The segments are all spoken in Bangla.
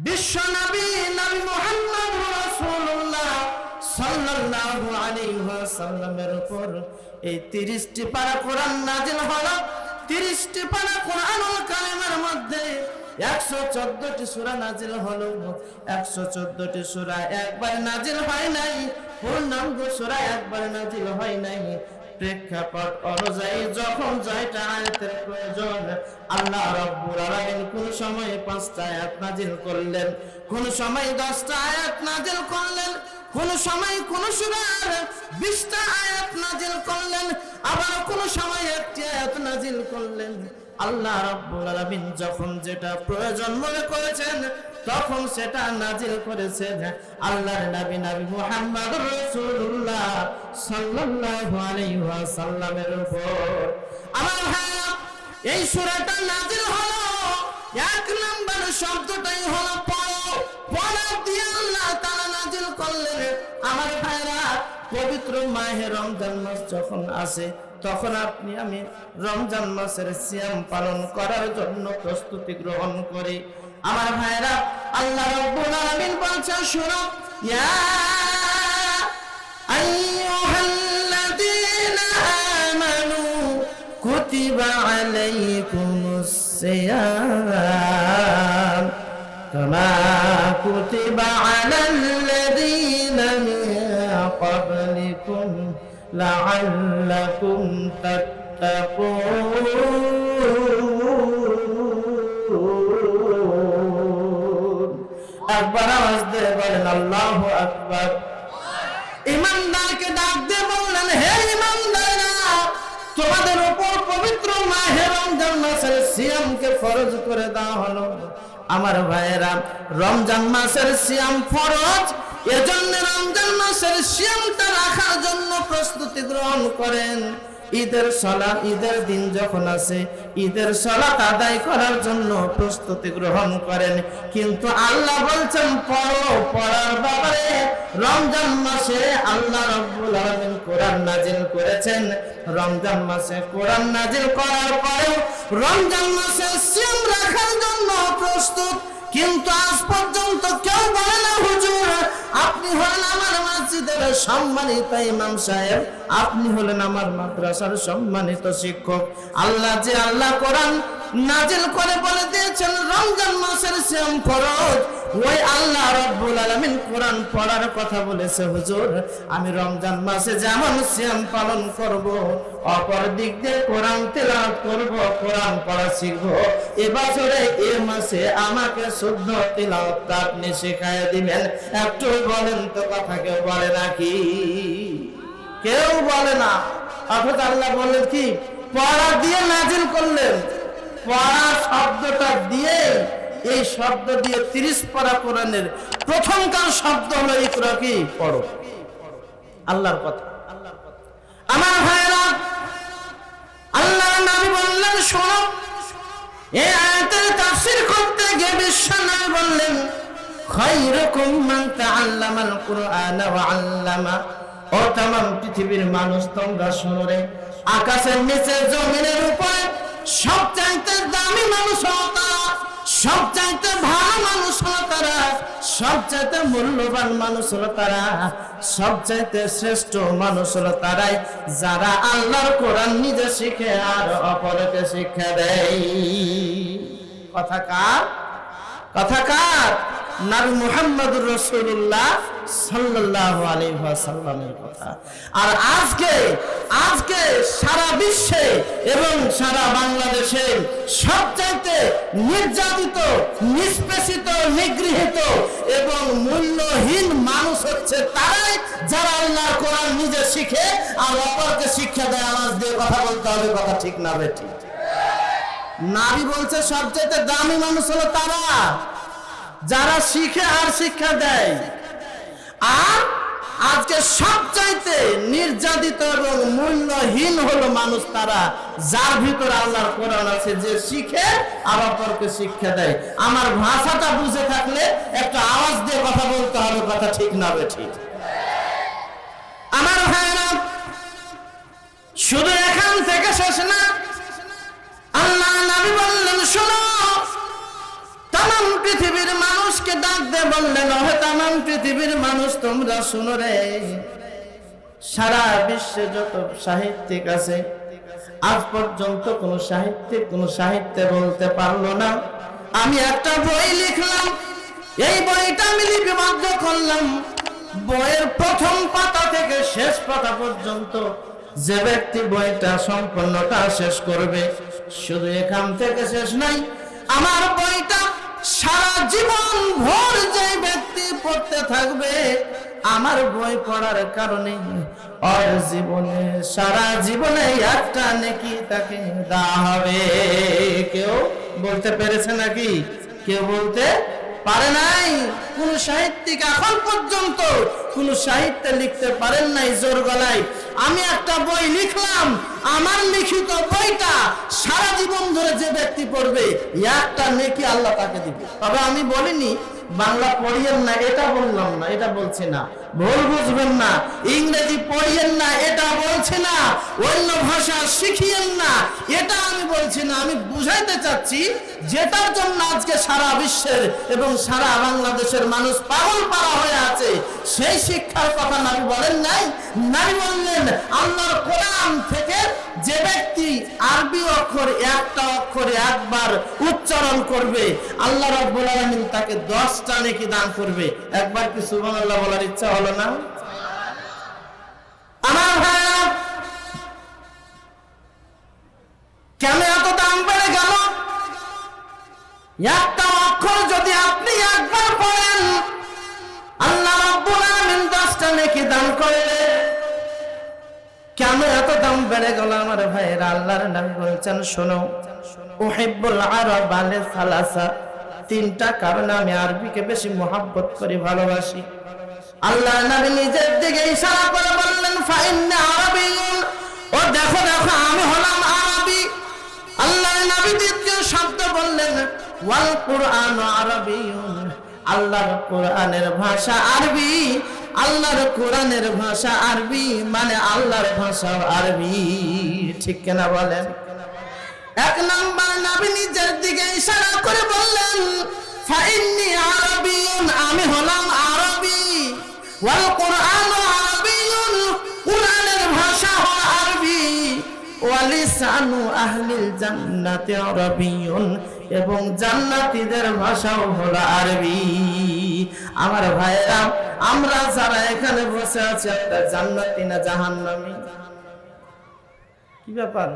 বিশ্ব নবী নবী মুহাম্মদ রাসূলুল্লাহ সাল্লাল্লাহু আলাইহি ওয়াসাল্লামের উপর এই 30টি পারা কোরআন নাযিল হলো। 30টি পারা কোরআনুল কারীমের মধ্যে 114টি সূরা নাযিল হলো। 114টি সূরা একবার নাযিল হয় নাই, পূর্ণাঙ্গ সূরা একবার নাযিল হয় নাই। প্রেক্ষাপট অনুযায়ী যখন যেটা আয়াতের প্রয়োজন, আল্লাহ রাব্বুল আলামিন কোন সময় 5টা আয়াত নাযিল করলেন, কোন সময় 10টা আয়াত নাযিল করলেন, কোন সময় কোন সূরার 20টা আয়াত নাযিল করলেন, আবার কোন সময় 1টি আয়াত নাযিল করলেন। আল্লাহ রাব্বুল আলামিন যখন যেটা প্রয়োজন মনে করেছেন তখন সেটা নাযিল করেছেন আল্লাহর নবী নবী মুহাম্মদুর রাসূলুল্লাহ সাল্লাল্লাহু আলাইহি ওয়াসাল্লামের উপর। আমার ভাইরা, এই সূরাটা নাযিল হলো, এক নম্বর শব্দটাই হলো পড়ো। পড়া দিয়ে আল্লাহ তাআলা নাযিল করলেন। আমার ভাইরা, পবিত্র মাহে রমজান মাস যখন আসে তখন আপনি আমি রমজান মাসের সিয়াম পালন করার জন্য প্রস্তুতি গ্রহণ করি। আমার ভাইরা, আল্লাহ রাব্বুল আলামিন বলছেন শুনো, ইয়া আইয়ুহাল্লাযীনা আমানু কুতিবা আলাইকুমুস সিয়াম কামা কুতিবা আলাল্লাযীনা মিন ক্বাবলিকুম লাআল্লাকুম তাত্তাকুন। একবার আওয়াজ দিয়ে বলেন আল্লাহু আকবার। ঈমানদারকে ডাক দিয়ে বললেন, হে ঈমানদাররা, তোমাদের উপর পবিত্র মাহে রমজান মাসের সিয়ামকে ফরজ করে দেওয়া হলো। আমার ভাইয়েরা, রমজান মাসের সিয়াম ফরজ, এজন্য রমজান মাসের সিয়ামটা রাখার জন্য প্রস্তুতি গ্রহণ করেন। ঈদের সালাত, ঈদের দিন যখন আসে ঈদের সালাত আদায় করার জন্য প্রস্তুতি গ্রহণ করেন। কিন্তু আল্লাহ বলছেন পড়ো। পড়ার ব্যাপারে রমজান মাসে আল্লাহ রাব্বুল আলামিন কোরআন নাযিল করেছেন। রমজান মাসে কোরআন নাযিল করার পরেও রমজান মাসে সিয়াম রাখার জন্য প্রস্তুত। কিন্তু আজ পর্যন্ত কেউ বলে না, হুজুর আপনি হলেন আমার মসজিদের সম্মানিত ইমাম সাহেব, আপনি হলেন আমার মাদ্রাসার সম্মানিত শিক্ষক। আল্লাহ যে আল্লাহ কোরআন নাযিল করে বলে দিয়েছেন রমজান মাসের সিয়াম ফরজ, ওই আল্লাহ রাব্বুল আলামিন কোরআন পড়ার কথা বলেছে। হুজুর আমি রমজান মাসে যেমন সিয়াম পালন করব, অপর দিক দিয়ে কোরআন তেলাওয়াত করব, কোরআন পড়া শিখব। এবছরে এ মাসে আমাকে শুদ্ধ তেলাওয়াত আপনি শেখায় দিবেন। একটু বলেন তো, কথা কেউ বলে নাকি? কেউ বলে না। অথচ আল্লাহ বলেন কি, পড়া দিয়ে নাযিল করলেন। পড়া শব্দটা দিয়ে, এই শব্দ দিয়ে 30 পারা কোরআনের প্রথমকার শব্দ হলো ইকরা, কি পড়ো, আল্লাহর কথা। আমার ভাইরা, আল্লাহ নবী বললেন শোনো, এই আয়াতের তাফসীর করতে গিয়ে বিশ্বনবী বললেন খায়রুকুম মান তাআল্লামাল কুরআনা ওয়া আল্লামা। ও तमाम পৃথিবীর মানুষ, তোমরা শোনো রে, আকাশের নিচে জমিনের উপরে সবচাইতে দামি মানুষ হলো তারা, সবচাইতে ভালো মানুষ হলো তারা, সবচাইতে মূল্যবান মানুষ হলো তারা, সবচাইতে শ্রেষ্ঠ মানুষ হলো তারাই যারা আল্লাহর কোরআন নিজে শিখে আর অপরকে শিক্ষা দেয়। কথা কার? কথা কার? নবী মুহাম্মদুর রাসূলুল্লাহ সাল্লাল্লাহু আলাইহি ওয়াসাল্লামের কথা। আর আজকে সারা বিশ্বে এবং সারা বাংলাদেশে সবচাইতে নির্যাতিত, নিষ্পেষিত, নিগৃহীত এবং মূল্যহীন মানুষ হচ্ছে তারাই যারা আল্লাহর কোরআন নিজে শিখে আর অপরকে শিক্ষা দেয়। আওয়াজ দিয়ে কথা বলতে হবে, কথা ঠিক না বেঠি? নবী বলছে সবচাইতে দামি মানুষ হলো তারা যারা শিখে আর শিক্ষা দেয়। আর আজকে সবচাইতে নির্যাতিত এবং মূল্যহীন হলো মানুষ তারা যার ভিতরে আল্লাহর কোরআন আছে, যে শিখে আর অপরকে শিক্ষা দেয়। আমার ভাষাটা বুঝে থাকলে একটা আওয়াজ দিয়ে কথা বলতে হবে, কথা ঠিক না বেঠি? আমার ভাইরা, শুধু এখান থেকে শেষ না। আল্লাহ নবী বললেন শোনো, तमाम পৃথিবীর মানুষকে দিয়ে বললেন, ওহে তামাম পৃথিবীর মানুষ তোমরা শুনো রে, সারা বিশ্বে যত সাহিত্যিক আছে আজ পর্যন্ত কোন সাহিত্যিক কোন সাহিত্যে বলতে পারলো না আমি একটা বই লিখলাম, এই বইটা আমি লিপিবদ্ধ করলাম, বইয়ের প্রথম পাতা থেকে শেষ পাতা পর্যন্ত যে ব্যক্তি বইটা সম্পূর্ণটা শেষ করবে, শুধু এখান থেকে শেষ নাই, আমার বইটা সারা জীবন ভর যে ব্যক্তি পড়তে থাকবে, আমার বই পড়ার কারণে আর জীবনে সারা জীবনে একটা নেকি তাকে দেওয়া হবে। কেউ বলতে পেরেছে নাকি? কেউ বলতে পারে নাই। কোন সাহিত্যিক এখন পর্যন্ত কোন সাহিত্যে লিখতে পারেন নাই জোর গলায় আমি একটা বই লিখলাম, আমার লিখিত বইটা সারা জীবন ধরে যে ব্যক্তি পড়বে একটা নেকি আল্লাহ তাকে দিবে। তবে আমি বলিনি বাংলা পড়িয়েন না, এটা বললাম না, এটা বলছি না, ভুল বুঝবেন না, ইংরেজি পড়িয়েন না এটা বলছি না, অন্য ভাষা শিখিয়েন না এটা আমি বলছি না, আমি বুঝাইতে চাচ্ছি যেটার জন্য আজকে সারা বিশ্বের এবং সারা বাংলাদেশের মানুষ পাগল পারা হয়ে আছে সেই শিক্ষার কথা নবী বলেন নাই। নবী বললেন আল্লাহর কোরআন থেকে যে ব্যক্তি আরবি অক্ষর একটা অক্ষরে একবার উচ্চারণ করবে আল্লাহ রাব্বুল আলামিন তাকে 10টা নেকি দান করবে। একবার কি সুবহানাল্লাহ বলার ইচ্ছা হলো না? আমার ভাইরা কেন এত দাম বেড়ে গেল? একটা অক্ষর যদি আপনি একবার পড়েন আল্লাহ রাব্বুল আলামিন 10টা নেকি দান করে। কেন এত দাম বেড়ে গেল আমার ভাইয়েরা? আল্লাহর নবী বলেছেন শোনো, উহিব্বুল আরব আলি সালাসা, 3টা কারণে আমি আরবিকে বেশি মোহাব্বত করি, ভালোবাসি। আল্লাহর নবী নিজের দিকে ইশারা করে বললেন ফাইন্না আরাবিয়ুন, ও দেখো দেখো আমি হলাম আরবি। আল্লাহর নবী দ্বিতীয় শব্দ বললেন ওয়াল কুরআন আরাবিয়ুন, আল্লাহর কোরআনের ভাষা আরবি। আল্লাহর কোরআনের ভাষা আরবি মানে আল্লাহর ভাষা আরবি। ঠিক কিনা বলেন? এক নাম্বার নবী নিজের দিকে ইশারা করে বললেন ফাইন্নী আরাবিয়ুন, আমি হলাম আরবি। ওয়াল কুরআন আরাবিয়ুন, কোরআনের ভাষা হলো আরবি। ওয়ালিসানু আহলিল জান্নাতি আরাবিয়ুন, এবং জান্নাতীদের ভাষাও হলো আরবি। আমার ভাইরা আমরা যারা এখানে বসে আছি একটা জান্নাতি না জাহান্নামী? কি ব্যাপার?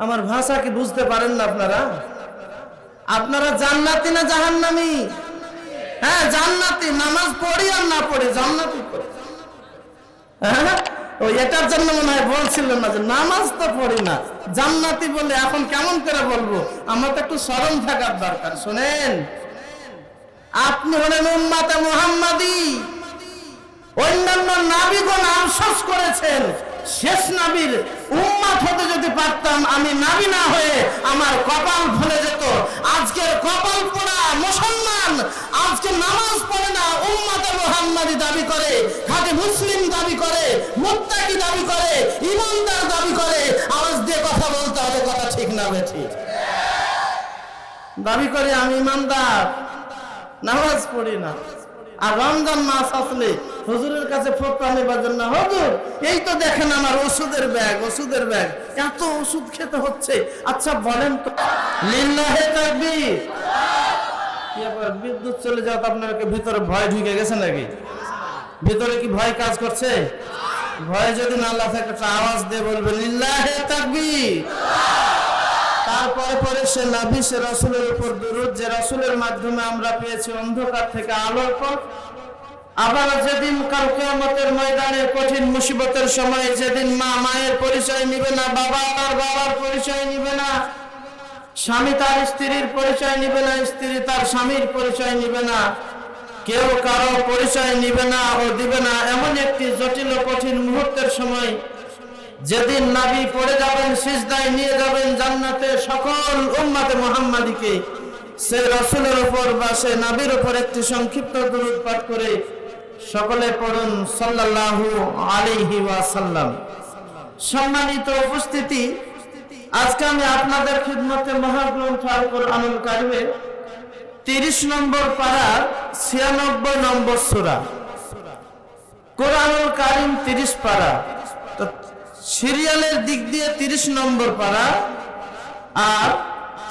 আমার ভাষা কি বুঝতে পারেন না আপনারা? আপনারা জান্নাতি না জাহান্নামী? হ্যাঁ জান্নাতি, নামাজ পড়ি আর না পড়ি জান্নাতি পড়ি। হ্যাঁ ওই এটার জন্য মনে হয় বলছিলেন না যে নামাজ তো পড়ি না জান্নাতি বলে এখন কেমন করে বলবো? আমার তো একটু শরম থাকার দরকার। শোনেন, আপনি হলেন উম্মাতে মুহাম্মাদি, অন্যান্য নবীগণ আফসোস করেছেন শেষ নবীর উম্মত হতে যদি পারতাম আমি নবী না হয়ে আমার কপাল ভুলে যেত। আজকের কপাল পোড়া মুসলমান আজকে নামাজ পড়ে না, উম্মতে মুহাম্মাদি দাবি করে, খাঁটি মুসলিম দাবি করে, মুত্তাকি দাবি করে, ঈমানদার দাবি করে। আওয়াজ দিয়ে কথা বলতে হবে, কথা ঠিক না বেঠিক? দাবি করে আমি ঈমানদার, নামাজ পড়ি না, আর রমজান মাস আসলে হুজুরের কাছে ফতোয়া নেবার জন্য, হুজুর এই তো দেখেন আমার ওষুধের ব্যাগ, ওষুধের ব্যাগ, এত ওষুধ খেতে হচ্ছে, আচ্ছা বলেন তো লিল্লাহে তাকবীর। কি আবার বিদ্যুৎ চলে যাওয়া আপনার ভিতরে ভয় ঢুকে গেছে নাকি? ভিতরে কি ভয় কাজ করছে? ভয় যদি না আল্লাহ থাকে একটা আওয়াজ দিয়ে বলবে লিল্লাহে তাকবীর। তারপরে পরে সে নবী সে রাসূলের উপর দরুদ, যে রাসূলের মাধ্যমে আমরা পেয়েছি অন্ধকার থেকে আলোর পথ। আবার যেদিন কাল কিয়ামতের ময়দানে কঠিন মুসিবতের সময় যেদিন মা মায়ের পরিচয় নিবে না, বাবা তার বাবার পরিচয় নিবে না, স্বামী তার স্ত্রীর পরিচয় নিবে না, স্ত্রী তার স্বামীর পরিচয় নিবে না, কেউ কারো পরিচয় নিবে না ও দিবে না, এমন একটি জটিল কঠিন মুহূর্তের সময় যেদিন নবী পড়ে যাবেন সিজদায় নিয়ে যাবেন জান্নাতে সকল উম্মতে মুহাম্মাদিকে, সে রাসূলের উপর বা সে নবীর উপর একটি সংক্ষিপ্ত দরুদ পাঠ করে সকলে পড়ুন সাল্লাল্লাহু আলাইহি ওয়াসাল্লাম। সম্মানিত উপস্থিতি, আজকে আমি আপনাদের খিদমতে মহাগ্রন্থ আল কোরআনুল কারীমের 30 নম্বর পারার 96 নম্বর সূরা। কোরআনুল কারীম 30 পারা, তো সিরিয়ালের দিক দিয়ে 30 নম্বর পারা, আর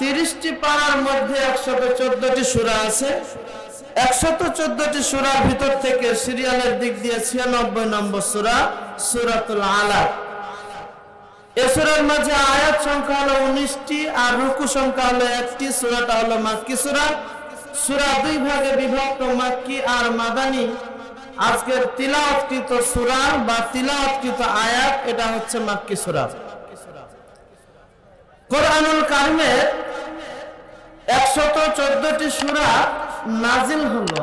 30টি পারার মধ্যে 114টি সূরা আছে। 114টি সূরার ভিতর থেকে সিরিয়ালের দিক দিয়ে 96 নম্বর সূরা সূরাতুল আলাক। এই সূরার মাঝে আয়াত সংখ্যা হলো 19টি আর রুকু সংখ্যা হলো 1টি। সূরাটা হলো মাক্কি সূরা। সূরা দুই ভাগে বিভক্ত, মাক্কি আর মাদানী। আজকের তিলাওয়াতকৃত সূরা বা তিলাওয়াতকৃত আয়াত এটা হচ্ছে মাক্কি সূরা। কোরআনুল কারীমের 114টি সূরা নাজিল হলো।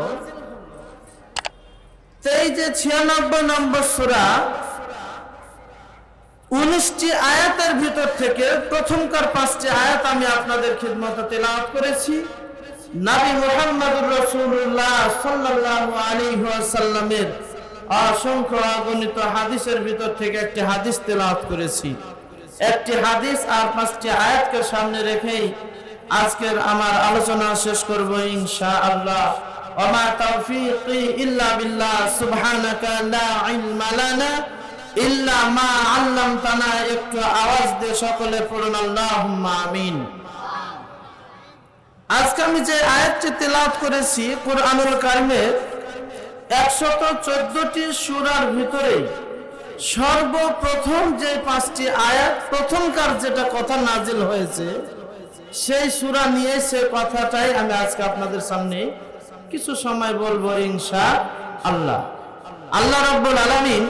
এই যে 96 নম্বর সূরা 19টি আয়াতের ভিতর থেকে প্রথমকার 5টি আয়াত আমি আপনাদের খিদমতে তেলাওয়াত করেছি। নবী মুহাম্মদুর রাসূলুল্লাহ সাল্লাল্লাহু আলাইহি ওয়াসাল্লামের অসংখ্য অগণিত হাদিসের ভিতর থেকে একটি হাদিস তেলাওয়াত করেছি। একটি হাদিস আর 5টি আয়াতকে সামনে রেখেই আজকের আমার আলোচনা শেষ করব ইনশাআল্লাহ। ওমা তাওফীকি ইল্লা বিল্লাহ, সুবহানাকা লা ইলমা লানা ইল্লা মা আল্লামতানা। একটু আওয়াজ দিয়ে সকলে পড়ুন আল্লাহুম্মা আমিন। আজকে আমি যে আয়াতটি তেলাওয়াত করেছি কোরআনুল কারীমের 114টি সূরার ভিতরে সর্বপ্রথম যে 5টি আয়াত, প্রথমকার যেটা কথা নাজিল হয়েছে সেই সূরা নিয়ে সে কথাটাই আমি আজকে আপনাদের সামনে কিছু সময় বলবো ইনশাআল্লাহ। আল্লাহ রাব্বুল আলামিন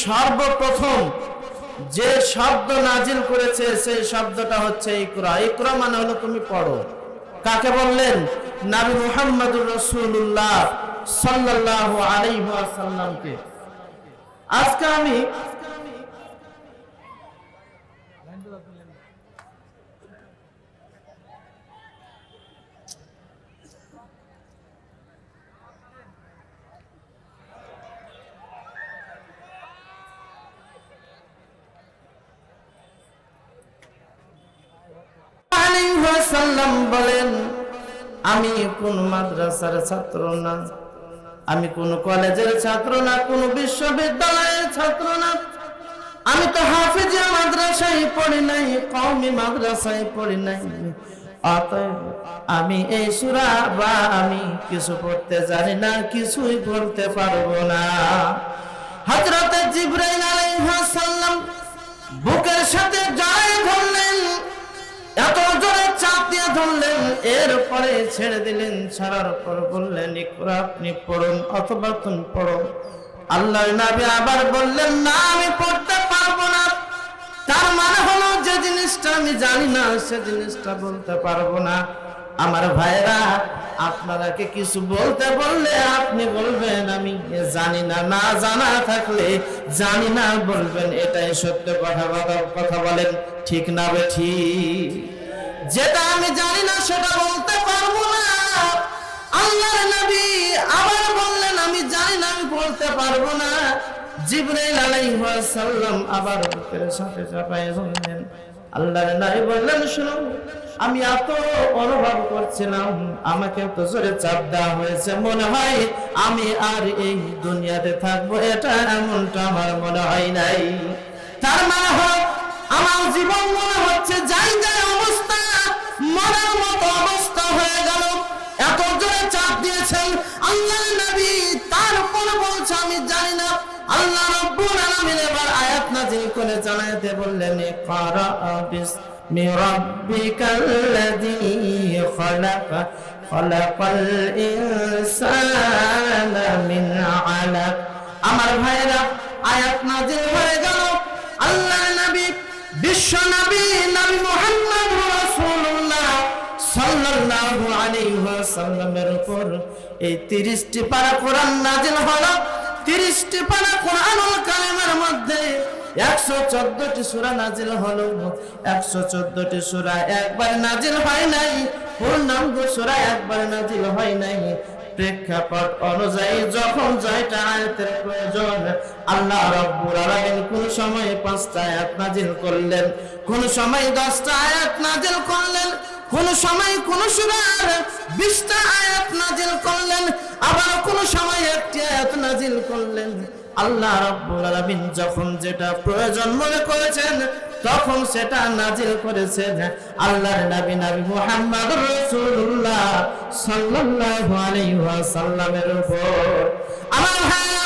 সর্বপ্রথম যে শব্দ নাজিল করেছে সেই শব্দটা হচ্ছে ইকরা। ইকরা মানে হলো তুমি পড়ো। কাকে বললেন? নবী মুহাম্মদুর রাসূলুল্লাহ সাল্লাল্লাহু আলাইহি ওয়াসাল্লামকে। আজকে আমি বলেন, আমি কোন মাদ্রাসার ছাত্র না, আমি কোন কলেজের ছাত্র না, কোন বিশ্ববিদ্যালয়ের ছাত্র না, আমি তো হাফেজিয়া মাদ্রাসায় পড়ি নাই, কওমি মাদ্রাসায় পড়ি নাই। অতএব আমি এই সূরা বা আমি কিছু পড়তে জানি না, কিছুই পড়তে পারবো না। হযরত জিবরাইল আলাইহিস সালাম বুকের সাথে জড়ায় ধরলেন, এত জোরে চাপ দিয়ে ধরলেন, এরপরে ছেড়ে দিলেন। ছাড়ার পর বললেন, ইকরা, আপনি পড়ুন অথবা তুমি পড়ো। আল্লাহর নবী আবার বললেন, না আমি পড়তে পারবো না। তার মানে হলো যে জিনিসটা আমি জানি না সে জিনিসটা বলতে পারবো না। আমার ভাইরা, আপনারা কি কিছু বলতে বললে আপনি বলবেন আমি জানি না, না জানা থাকলে জানি না বলবেন। এটাই সত্য কথা বলেন, ঠিক না বেঠিক? যেটা আমি জানি না সেটা বলতে পারবো না। আল্লাহর নবী আবার বললেন, আমি জানি না, আমি বলতে পারবো না। জিবরাইল আলাইহিস সালাম আবার বুকের সাথে চাপায় ধরলেন। আল্লাহর নবী বললেন, শুনো, আমি এত অনুভব করছিলাম আমাকে তো জোরে চাপ দেওয়া হয়েছে, মনে হয় আমি আর এই দুনিয়াতে থাকবো, এটা এমনটা আমার মনে হয় নাই। তার মানে হলো আমার জীবন মনে হচ্ছে যাই যাই অবস্থা, মরার মতো অবস্থা হয়ে গেল। এত জোরে চাপ দিয়েছেন আল্লাহর নবী, তারপর বলছে আমি জানি না। আল্লাহ রাব্বুল আলামিন এবার আয়াত নাযিল করে জানাতে বললেন, ইকরা বিসমি রাব্বিকাল্লাযী খালাক, খালাকাল ইনসানা মিন আলাক। আমার ভাইরা, আয়াত নাযিল হয়ে গেল। আল্লাহর নবী, বিশ্ব নবী, নবী মুহাম্মদ রাসূলুল্লাহ সাল্লাল্লাহু আলাইহি ওয়াসাল্লামের উপর এই 30টি পারা কোরআন নাযিল হলো। 30টি পারা কোরআনুল কারীমের মধ্যে 114টি সূরা নাযিল হলো। 114টি সূরা একবার নাযিল হয় নাই, পূর্ণাঙ্গ সূরা একবার নাযিল হয় নাই। প্রেক্ষাপট অনুযায়ী যখন যেটা আয়াতের প্রয়োজন, আল্লাহ রাব্বুল আলামিন কোন সময় 5টা আয়াত নাযিল করলেন, কোন সময় 10টা আয়াত নাযিল করলেন, কোন সময় কোন সূরার 20টা আয়াত নাজিল করলেন, আবার কোন সময় একটি আয়াত নাজিল করলেন। আল্লাহ রাব্বুল আলামিন যখন যেটা প্রয়োজন মনে করেছেন তখন সেটা নাজিল করেছেন আল্লাহর নবী মুহাম্মদুর রাসূলুল্লাহ সাল্লাল্লাহু আলাইহি ওয়াসাল্লামের উপর। আমার ভাইরা,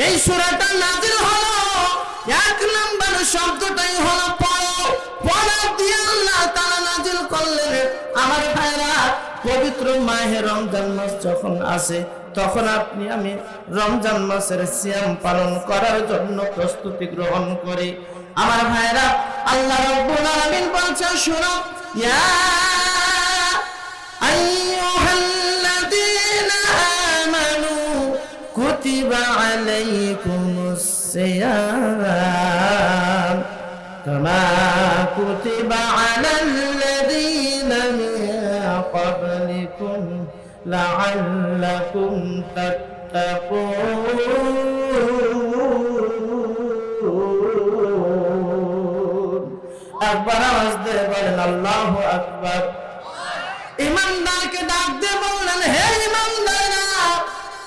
এই সূরাটা নাজিল হলো, এক নাম্বার শব্দটাই হলো পড়ো। পড়া দিয়ে আল্লাহ তাআলা নাজিল করলেন। আমার ভাইরা, পবিত্র মাহে রমজান মাস যখন আসে তখন আপনি আমি রমজান মাসের সিয়াম পালন করার জন্য প্রস্তুতি গ্রহণ করি। আমার ভাইরা, আল্লাহ রাব্বুল আলামিন বলছেন, শুনো, ইয়া আইয়ুহাল্লাযীনা আমানু কুতিবা আলাইকুমুস সিয়াম কামা কুতিবা আলাল্লাযীনা মিন ক্বাবলিকুম লাআল্লাকুম তাত্তাকুন। একবার আওয়াজ দিয়ে বলেন আল্লাহু আকবার। ঈমানদারকে ডাক দিয়ে বললেন, হে ঈমানদাররা,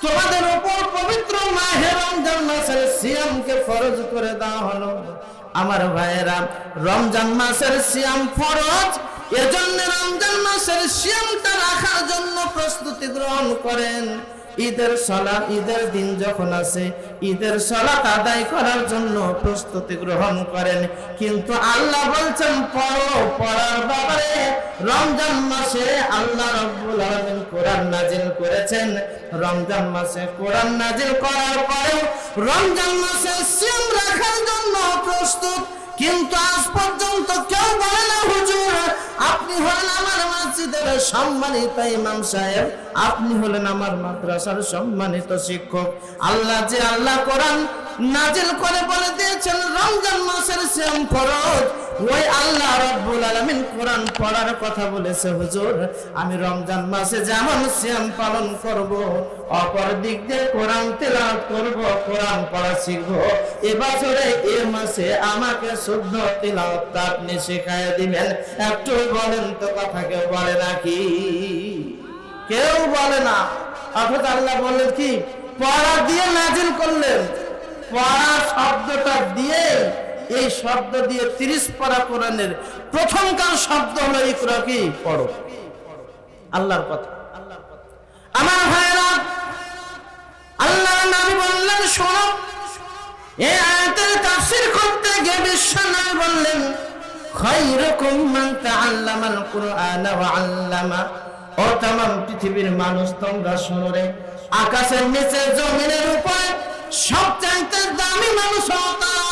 তোমাদের উপর পবিত্র মাহে রমজান মাসের সিয়ামকে ফরজ করে দেওয়া হলো। আমার ভাইয়েরা, রমজান মাসের সিয়াম ফরজ, এজন্য রমজান মাসের সিয়ামটা রাখার জন্য প্রস্তুতি গ্রহণ করেন। ঈদের সালাত, ঈদের দিন যখন আসে ঈদের সালাত আদায় করার জন্য প্রস্তুতি গ্রহণ করেন। কিন্তু আল্লাহ বলছেন পড়ো। পড়ার ব্যাপারে রমজান মাসে আল্লাহ রাব্বুল আলামিন কোরআন নাজিল করেছেন। রমজান মাসে কোরআন নাজিল করার পরেও রমজান মাসে সিয়াম রাখার জন্য প্রস্তুত। কিন্তু আজ পর্যন্ত কেউ বলে না, হুজুর আপনি হলেন আমার মসজিদের সম্মানিত ইমাম সাহেব, আপনি হলেন আমার মাদ্রাসার সম্মানিত শিক্ষক। আল্লাহ কোরআন নাজিল করে বলে দিয়েছেন রমজান মাসের সিয়াম ফরজ, ওই আল্লাহ রাব্বুল আলামিন কোরআন পড়ার কথা বলেছে। হুজুর, আমি রমজান মাসে যেমন সিয়াম পালন করব, অপর দিক দিয়ে কোরআন তেলাওয়াত করব, কোরআন পড়া শিখব। এবছরে এই মাসে আমাকে শুদ্ধ তেলাওয়াতটা আপনি শেখায় দিবেন। একটু বলেন তো, কথা কেউ বলে নাকি? কেউ বলে না। অথচ আল্লাহ বললেন কি? পড়া দিয়ে নাজিল করলেন। পড়া শব্দটা দিয়ে, এই শব্দ দিয়ে 30 পারা কোরআনের প্রথমকার শব্দ হলো ইকরা, কি? পড়ো। আল্লাহর কথা। আমার ভাইরা, আল্লাহর নবী বললেন, শোনো, এই আয়াতের তাফসীর করতে গিয়ে বিশ্বনবী বললেন, খায়রুকুম মান তাআল্লামাল কুরআনা ওয়া আল্লামা। ও तमाम পৃথিবীর মানুষ, তোমরা শোনো রে, আকাশের নিচে জমিনের উপরে সবচাইতে দামি মানুষ হলো তারা,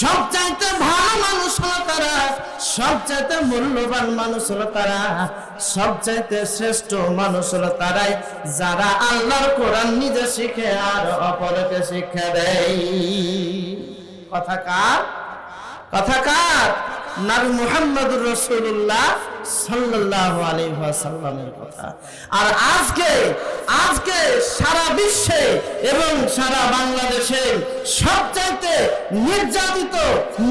সবচাইতে ভালো মানুষ হলো তারা, সবচাইতে মূল্যবান মানুষ হলো তারা, সবচাইতে শ্রেষ্ঠ মানুষ হলো তারাই যারা আল্লাহর কোরআন নিজে শিখে আর অপরকে শিক্ষা দেয়। কথা কার? কথা কার? নবী মুহাম্মদুর রাসূলুল্লাহ সাল্লাল্লাহু আলাইহি ওয়াসাল্লামের কথা। আর আজকে সারা বিশ্বে এবং সারা বাংলাদেশে সবচাইতে নির্যাতিত,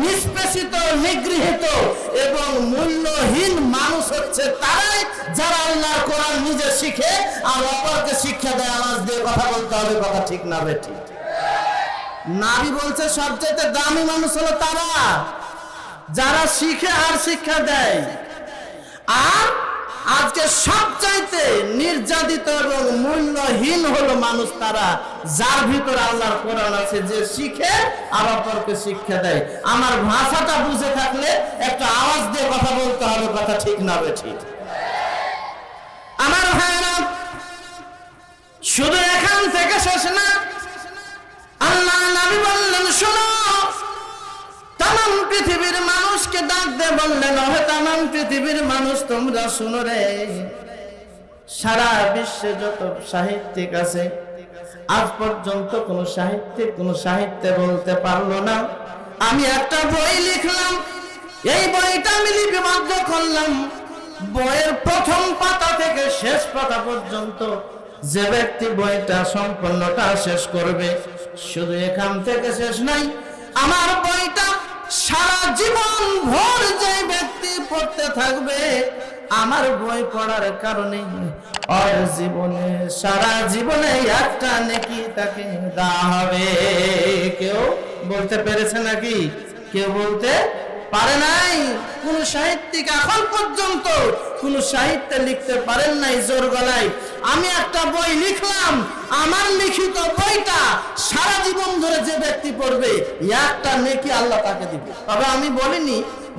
নিষ্পেষিত, নিগৃহীত এবং মূল্যহীন মানুষ হচ্ছে তারাই যারা আল্লাহর কোরআন নিজে শিখে আর অপরকে শিক্ষা দেয়। আওয়াজ দিয়ে কথা বলতে হবে, কথা ঠিক না বেঠিক? নবী বলছে সবচাইতে দামি মানুষ হলো তারা যারা শিখে আর শিক্ষা দেয়। আর আজকে সবচাইতে নির্যাতিত এবং মূল্যহীন হলো মানুষ তারা যার ভিতরে আল্লাহর কোরআন আছে, যে শিখে আর অপরকে শিক্ষা দেয়। আমার ভাষাটা বুঝে থাকলে একটা আওয়াজ দিয়ে কথা বলতে হবে, কথা ঠিক না বেঠিক? আমার ভাইরা, শুধু এখান থেকে শেষ না। আল্লাহ নবী বললেন, শোনো, तमाम পৃথিবীর মানুষকে ডাক দিয়ে বললেন, ওহে तमाम পৃথিবীর মানুষ, তোমরা শুনো রে, সারা বিশ্বে যত সাহিত্যিক আছে, আজ পর্যন্ত কোন সাহিত্যে বলতে পারলো না আমি একটা বই লিখলাম, এই বইটা আমি লিপিবদ্ধ করলাম, বইয়ের প্রথম পাতা থেকে শেষ পাতা পর্যন্ত যে ব্যক্তি বইটা সম্পূর্ণটা শেষ করবে, শুধু এখান থেকে শেষ নাই, আমার বইটা সারা জীবন ভর যে ব্যক্তি পড়তে থাকবে, আমার বই পড়ার কারণে ওর জীবনে সারা জীবনে একটা নেকি তাকে দেওয়া হবে। কেউ বলতে পেরেছে নাকি? কেউ বলতে পারে নাই। কোন সাহিত্যিক এখন পর্যন্ত কোন সাহিত্যে লিখতে পারেন নাই জোর গলায় আমি একটা বই লিখলাম, আমার লিখিত বইটা সারা জীবন ধরে যে ব্যক্তি পড়বে একটা নেকি আল্লাহ তাকে দিবে। তবে আমি বলিনি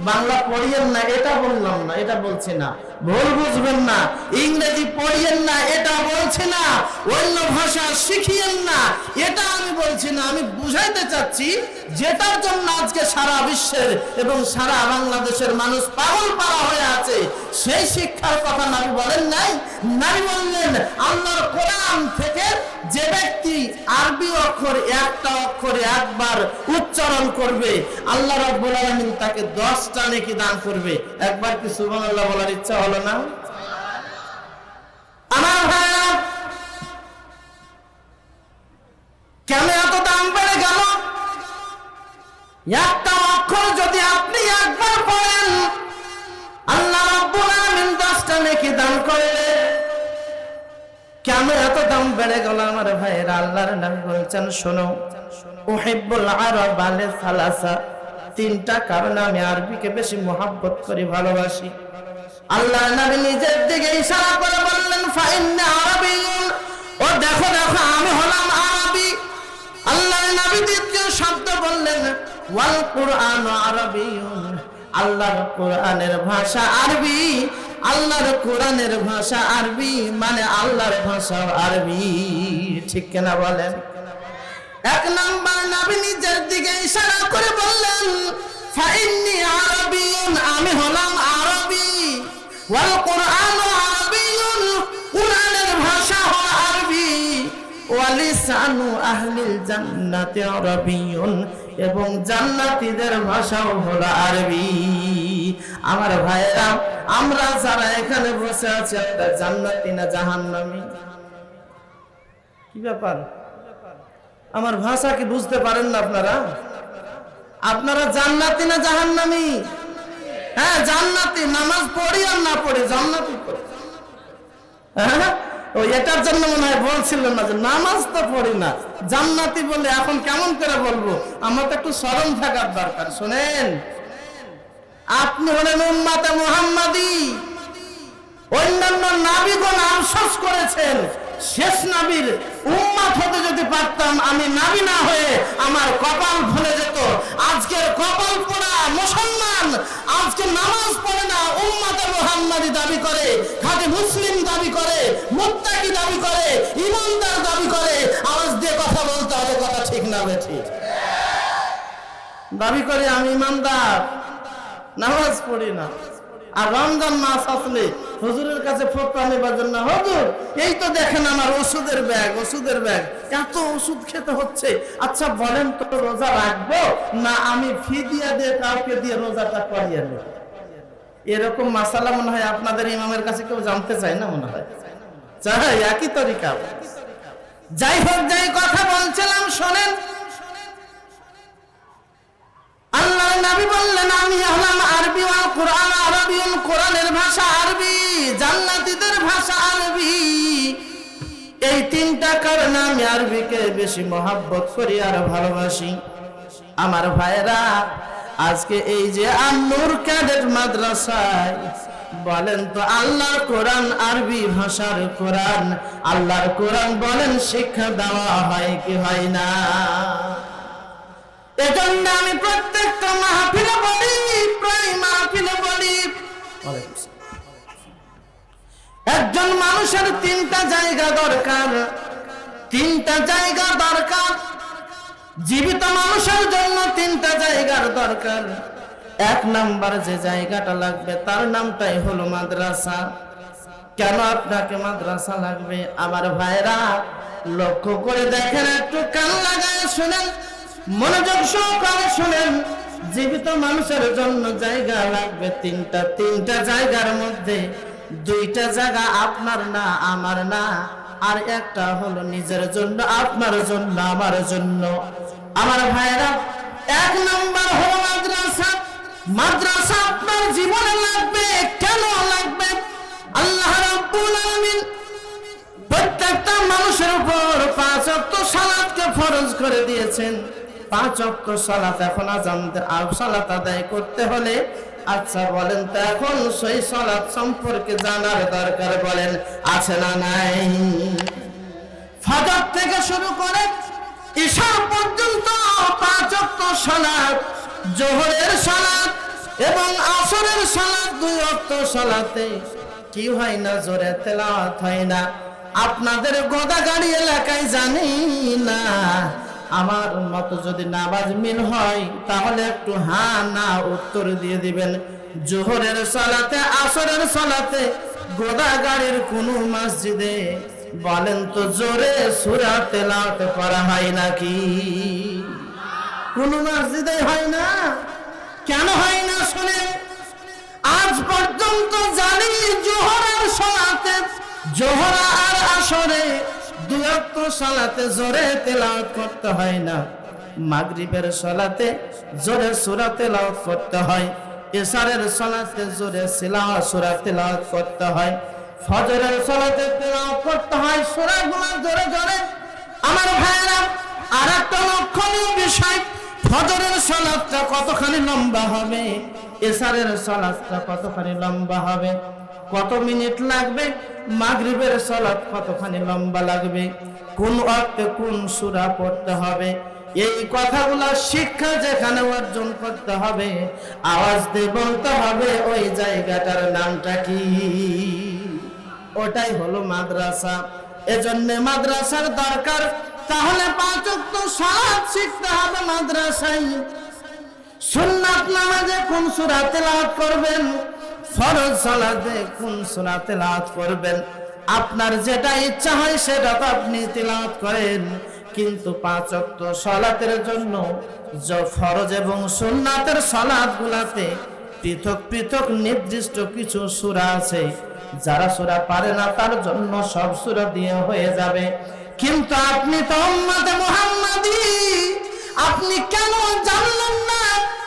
বাংলা পড়িয়েন না, এটা বললাম না, এটা বলছি না, ভুল বুঝবেন না। ইংরেজি পড়িয়েন না, এটা বলছি না। অন্য ভাষা শিখিয়েন না, এটা আমি বলছি না। আমি বুঝাইতে চাচ্ছি যেটার জন্য আজকে সারা বিশ্বের এবং সারা বাংলাদেশের মানুষ পাগল পারা হয়ে আছে, সেই শিক্ষার কথা নবী বলেন নাই। নবী বললেন আল্লাহর কোরআন থেকে যে ব্যক্তি আরবি অক্ষর একটা অক্ষরে একবার উচ্চারণ করবে আল্লাহ রাব্বুল আলামিন তাকে 10টা নেকি দান করবে। একবার কি সুবহানাল্লাহ বলার ইচ্ছা হলো না? আমার ভাইরা, কেন এত দাম বেড়ে গেল? একটা অক্ষর যদি আপনি একবার পড়েন আল্লাহ রাব্বুল আলামিন 10টা নেকি দান করে। কেন এত দাম বেড়ে গেল আমার ভাইরা? আল্লাহর নবী বলেছেন শোনো, উহিব্বুল আরব লিসালাসা, 3টা কারণে আমি আরবিকে বেশি মুহাব্বত করি, ভালোবাসি। আল্লাহর নবী নিজের দিকে ইশারা করে বললেন ফাইন্না আরাবিয়্যুন, ও দেখো দেখো আমি হলাম আরবি। আল্লাহর নবী দ্বিতীয় শব্দ বললেন ওয়াল কুরআনু আরাবিয়্যুন, আল্লাহর কোরআনের ভাষা আরবি। আল্লাহর কোরআনের ভাষা আরবি মানে আল্লাহর ভাষা আরবি। ঠিক কিনা বলেন? এক নাম্বার নবী নিজের দিকে ইশারা করে বললেন ফাইন্নী আরাবিয়্যুন, আমি হলাম আরবি। ওয়াল কুরআনু আরাবিয়্যুন, কোরআনের ভাষা হলো আরবি। ওয়া লিসানু আহলিল জান্নাতি আরাবিয়্যুন, এবং জান্নাতীদের ভাষাও হলো আরবি। আমার ভাইরা, আমরা যারা এখানে বসে আছি আমরা জান্নাতি না জাহান্নামী? কি ব্যাপার? আমার ভাষা কি বুঝতে পারেন না আপনারা? আপনারা জান্নাতি না জাহান্নামী? হ্যাঁ জান্নাতি, নামাজ পড়ি আর না পড়ি জান্নাতি পড়ি। হ্যাঁ ও এটার জন্য মনে হয় বলছিলেন না যে নামাজ তো পড়ি না, জান্নাতি বলে এখন কেমন করে বলবো? আমার তো একটু শরম থাকার দরকার। শোনেন, আপনি হলেন উম্মতে মুহাম্মাদি, অন্যান্য নবীগণ আফসোস করেছেন শেষ নবীর উম্মত হতে যদি পারতাম, আমি নবী না হয়ে আমার কপাল ভুলে যেত। আজকের কপাল পোড়া মুসলমান আজকে নামাজ পড়ে না, উম্মতে মুহাম্মাদি দাবি করে, খাঁটি মুসলিম দাবি করে, মুত্তাকি দাবি করে, ঈমানদার দাবি করে। আওয়াজ দিয়ে কথা বলতে হবে, কথা ঠিক না বেঠিক? দাবি করে আমি ঈমানদার, নামাজ পড়ি না, আর রমজান মাস আসলে হুজুরের কাছে ফতোয়া নেবার জন্য, হুজুর এই তো দেখেন আমার ওষুধের ব্যাগ, ওষুধের ব্যাগ, এত ওষুধ খেতে হচ্ছে, আচ্ছা বলেন তো রোজা রাখবো না আমি ফিদিয়া দিয়ে কাউকে দিয়ে রোজাটা করিয়ে নেব? এরকম মাসালা মনে হয় আপনাদের ইমামের কাছে কেউ জানতে চায় না, মনে হয় চাই একই তরিকা। যাই হোক, যাই কথা বলছিলাম শোনেন, আল্লাহ নবী বললেন আমি হলাম আরবি, ওয়াল কুরআন আরাবিয়্যুন, কোরআনের ভাষা আরবি, জান্নাতীদের ভাষা আরবি। এই 3টা কারণে আমি আরবিকে বেশি মহব্বত করি আর ভালোবাসি। আমার ভাইরা, আজকে এই যে আন-নূর ক্যাডেট মাদ্রাসায় বলেন তো আল্লাহর কোরআন আরবি ভাষার কোরআন, আল্লাহর কোরআন বলেন শিক্ষা দেওয়া হয় কি হয় না? এজন্য আমি প্রত্যেকটা মাহফিলে বলি, প্রায় মাহফিলে বলি, একজন মানুষের 3টা জায়গা দরকার, 3টা জায়গা দরকার। জীবিত মানুষের জন্য 3টা জায়গার দরকার। 1 নাম্বার যে জায়গাটা লাগবে তার নামটাই হলো মাদ্রাসা। কেন আপনাকে মাদ্রাসা লাগবে? আমার ভাইরা লক্ষ্য করে দেখেন, একটু কান লাগায় শুনেন, মনোযোগ সহকারে শুনেন। জীবিত মানুষের জন্য জায়গা লাগবে 3টা। 3টা জায়গার মধ্যে 2টা জায়গা আপনার না, আমার না, আর একটা হলো নিজের জন্য, আপনার জন্য, আমার জন্য। আমার ভাইরা, 1 নাম্বার হলো মাদ্রাসা। মাদ্রাসা আপনার জীবনে লাগবে। কেন লাগবে? আল্লাহ রাব্বুল আলামিন প্রত্যেকটা মানুষের উপর 5 ওয়াক্ত সালাতকে ফরজ করে দিয়েছেন। 5 ওয়াক্ত সালাত এখন আযান সালাত আদায় করতে হলে, আচ্ছা বলেন তো এখন সেই সালাত সম্পর্কে জানার দরকার বলেন আছে না নাই? ফজর থেকে শুরু করে ঈশা পর্যন্ত 5 ওয়াক্ত সালাত, যোহরের সালাত এবং আসরের সালাত 2 ওয়াক্ত সালাতে কি হয় না, জোরে তেলাওয়াত হয় না। আপনাদের গোদাগাড়ি এলাকায় জানি না, আমার মতো যদি নামাজ মিল হয় তাহলে একটু হ্যাঁ না উত্তর দিয়ে দিবেন। যোহরের সালাতে আসরের সালাতে গোদাগাড়ির কোন মসজিদে বলেন তো জোরে সূরা তেলাওয়াত করা হয় নাকি? কোন মসজিদে হয় না। কেন হয় না শুনে, আজ পর্যন্ত জানি যোহরের সালাতে, যোহর আর আসরে 2 ওয়াক্ত সালাতে জোরে তেলাওয়াত করতে হয় না। মাগরিবের সালাতে জোরে সূরা তেলাওয়াত করতে হয়, ইশারের সালাতে জোরে সূরা তেলাওয়াত করতে হয়, ফজরের সালাতে তেলাওয়াত করতে হয় সূরাগুলো জোরে জোরে। আমার ভাইরা আরেকটা লক্ষণীয় বিষয়, ফজরের সালাতটা কতখানি লম্বা হবে, ইশারের সালাতটা কতখানি লম্বা হবে, কত মিনিট লাগবে, মাগরিবের সালাত কতখানি লম্বা লাগবে, কোন ওয়াক্তে কোন সূরা পড়তে হবে, এই কথাগুলো শিক্ষা যেখানে অর্জন করতে হবে আওয়াজ দিয়ে বলতে হবে ওই জায়গাটার নামটা কি? ওটাই হলো মাদ্রাসা। এজন্য মাদ্রাসার দরকার। তাহলে 5 ওয়াক্ত সালাত শিখতে হবে মাদ্রাসায়। সুন্নাত নামাজে কোন সূরা তেলাওয়াত করবেন, ফরজ সালাতে কোন সূরা তেলাওয়াত করবেন, আপনার যেটা ইচ্ছা হয় সেটা তো আপনি তেলাওয়াত করেন। কিন্তু 5 ওয়াক্ত সালাতের জন্য ফরজ এবং সুন্নাতের সালাতগুলোতে পৃথক পৃথক নির্দিষ্ট কিছু সূরা আছে। যারা সূরা পারে না তার জন্য সব সূরা দিয়ে হয়ে যাবে। কিন্তু আপনি তো উম্মতে মুহাম্মাদি, আপনি কেন জানলেন না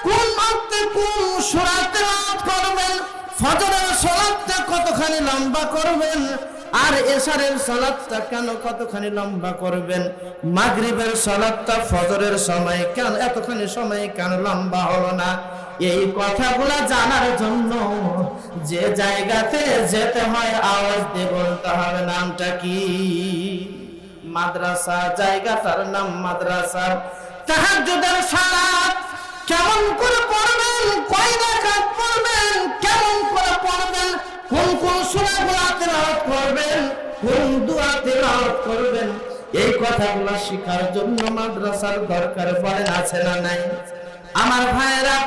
কোন ওয়াক্তে কোন সূরা তেলাওয়াত করবেন, ফজরের সালাতটা কতখানি লম্বা করবেন, আর এশারের সালাতটা কেন কতখানি লম্বা করবেন, মাগরিবের সালাতটা ফজরের সময় কেন এতখানি সময় কেন লম্বা হলো না? এই কথাগুলো জানার জন্য যে জায়গাতে যেতে হয় আওয়াজ দিয়ে বলতে হবে নামটা কি? মাদ্রাসা, জায়গাটার নাম মাদ্রাসা। তাহাজ্জুদের সালাত কেমন করে পড়বেন, কয় রাকাত পড়বেন, কেমন করে পড়বেন, কোন কোন সূরাগুলো তেলাওয়াত করবেন, কোন দোয়া তেলাওয়াত করবেন, এই কথাগুলো শেখার জন্য মাদ্রাসার দরকার বলেন আছে না নাই? আমার ভাইরা,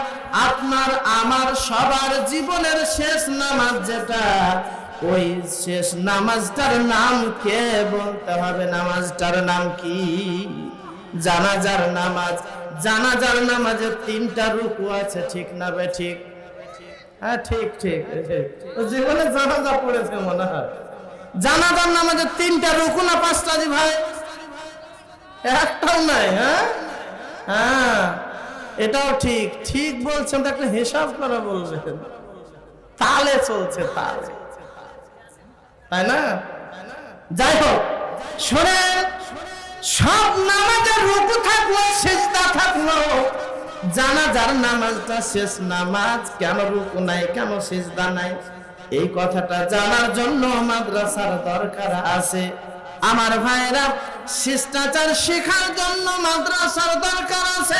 আপনার আমার সবার জীবনের শেষ নামাজ যেটা, ওই শেষ নামাজটার নাম কে বলতে হবে? নামাজটার নাম কি? জানাজার নামাজ। জানাজার নামাজের 3টা রুকু আছে, ঠিক না বে ঠিক? হ্যাঁ ঠিক ঠিক। জীবনে জানাজা পড়েছে মনে হয়। জানাজার নামাজের 3টা রুকু না 5টা? জি ভাই, একটাও নাই। হ্যাঁ হ্যাঁ, এটাও ঠিক। ঠিক বলছেন, তো একটা হিসাব করে বলবেন, তালে চলছে তালে, তাই না? যাই হোক, শোনেন, সব নামাজের রুকু থাকলো, সিজদা থাকলো, জানাজার নামাজটা শেষ নামাজ, কেন রুকু নাই, কেন সিজদা নাই, এই কথাটা জানার জন্য মাদ্রাসার দরকার আছে। আমার ভাইরা, শিষ্টাচার শেখার জন্য মাদ্রাসার দরকার আছে।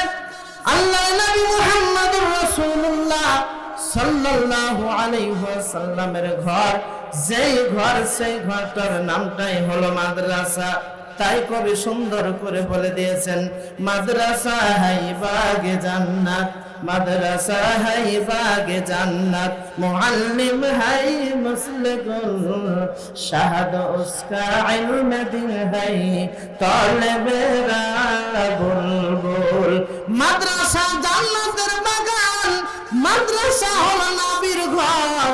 আল্লাহর নবী মুহাম্মদুর রাসূলুল্লাহ সাল্লাল্লাহু আলাইহি ওয়াসাল্লামের ঘর, যেই ঘর সেই ঘরটার নামটাই হলো মাদ্রাসা। তাই কবি সুন্দর করে বলে দিয়েছেন, মাদ্রাসা হাই বাগে জান্নাত, মাদ্রাসা হাই বাগে জান্নাত, মুআল্লিম হাই মুসলিকুল শাহাদ উসকা ইলম দিন হাই তালেবেরা বুলবুল। মাদ্রাসা জান্নাতের বাগান, মাদ্রাসা হলো নবীর ঘর।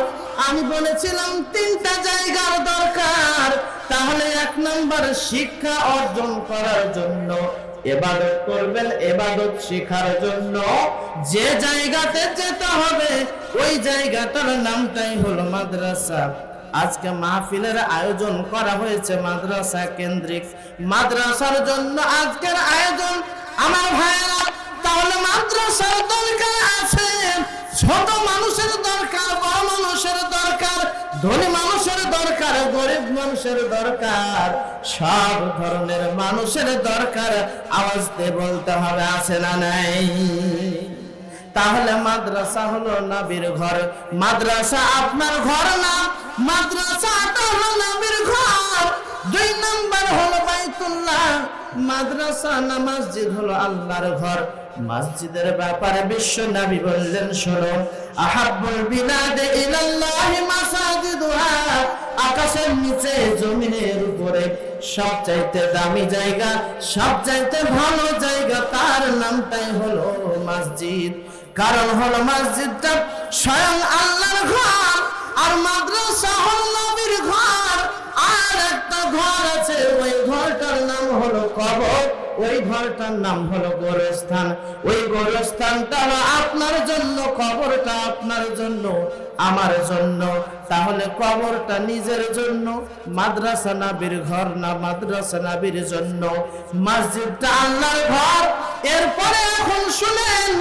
আমি বলেছিলাম 3টা জায়গার দরকার। তাহলে 1 নম্বর, শিক্ষা অর্জন করার জন্য ইবাদত করবেন, ইবাদত শেখার জন্য যে জায়গাতে যেতে হবে ওই জায়গাটার নামটাই হলো মাদ্রাসা। আজকে মাহফিলের আয়োজন করা হয়েছে মাদ্রাসা কেন্দ্রিক, মাদ্রাসার জন্য আজকের আয়োজন আমার ভাইয়েরা। তাহলে মাদ্রাসার দরকার আছে, ছোট মানুষের দরকার, বড় মানুষের দরকার, ধনী মানুষের দরকার, গরিব মানুষের দরকার, সব ধরনের মানুষের দরকার। আওয়াজ দিয়ে বলতে হবে, আছে না নাই? তাহলে মাদ্রাসা হলো নবীর ঘর। মাদ্রাসা আপনার ঘর না, মাদ্রাসাটা হলো নবীর ঘর। 2 নাম্বার হলো বাইতুল্লাহ। মাদ্রাসা না মসজিদ হলো আল্লাহর ঘর। মসজিদের ব্যাপারে বিশ্ব নবী বললেন, শোনো, আহাব্বুল বিলাদে ইলাল্লাহি মাসাজিদুহা, আকাশের নিচে জমিনের উপরে সবচাইতে দামি জায়গা, সবচাইতে ভালো জায়গা, তার নামটাই হলো মসজিদ। কারণ হলো মসজিদটা স্বয়ং আল্লাহর ঘর, আর মাদ্রাসা হলো নবীর ঘর। আর একটা ঘর আছে, ওই ঘরটার নাম হলো কবর, ওই ঘরটার নাম হলো গোরস্থান। ওই গোরস্থানটা আপনার জন্য, কবরটা আপনার জন্য, আমার জন্য। তাহলে কবরটা নিজের জন্য, মাদ্রাসা নবীর ঘর না, মাদ্রাসা নবীর জন্য, মসজিদটা আল্লাহর ঘর। এরপরে এখন শুনেন,